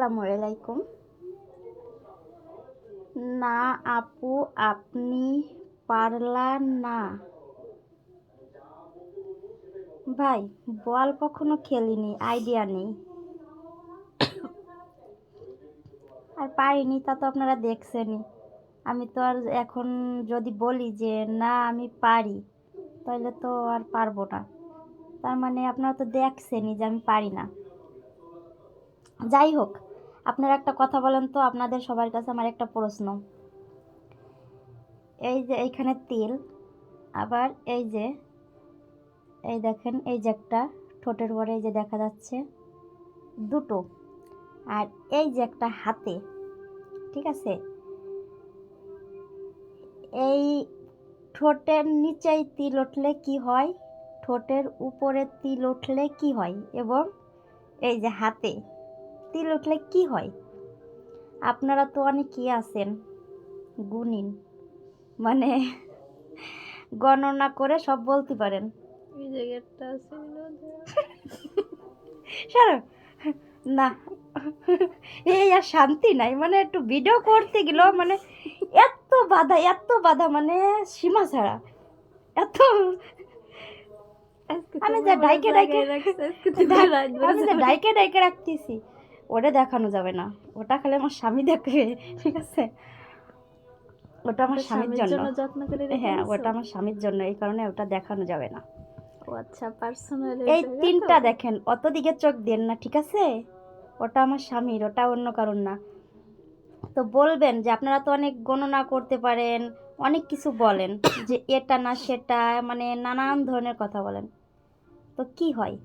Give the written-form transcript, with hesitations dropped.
আসসালামু আলাইকুম। না আপু, আপনি পারলাম না। ভাই, বল কখনো খেলিনি, আইডিয়া নেই। আর পারিনি তা তো আপনারা দেখছেনই। আমি তো আর এখন যদি বলি যে না আমি পারি, তাহলে তো আর পারবো না। তার মানে আপনারা তো দেখছেনই যে আমি পারি না। যাই হোক, আপনারা একটা কথা বলেন তো, আপনাদের সবার কাছে আমার একটা প্রশ্ন। এই যে এইখানে তিল, আবার এই দেখেন, এই যে একটা ঠোঁটের পরে এই যে দেখা যাচ্ছে দুটো, আর এই যে একটা হাতে, ঠিক আছে, এই ঠোঁটের নিচেই তিল উঠলে কি হয়, ঠোঁটের উপরে তিল উঠলে কি হয়, এবং এই যে হাতে তিল উঠলে কি হয়? আপনারা তো অনেকেই আছেন গুণিন, মানে গণনা করে সব বলতে পারেন। এই জায়গাটা আছে সরো না, এই আর শান্তি নাই, মানে একটু ভিডিও করতে গেলেও মানে এত বাধা, মানে সীমা ছাড়া এত। আমি যে ডাইকে ডাইকে রাখতেছি, ওটা দেখানো যাবে না, ওটা খালি আমার স্বামী দেখবে, ঠিক আছে? ওটা আমার স্বামীর জন্য যত্ন করে হ্যাঁ, ওটা আমার স্বামীর জন্য, এই কারণে ওটা দেখানো যাবে না। ও আচ্ছা, পার্সোনাল। এই তিনটা দেখেন, অত দিকে চোখ দেন না, ঠিক আছে? ওটা আমার স্বামীর, ওটা অন্য কারণ না। তো বলবেন যে আপনারা তো অনেক গণনা করতে পারেন, অনেক কিছু বলেন যে এটা না সেটা, মানে নানান ধরনের কথা বলেন, তো কি হয়?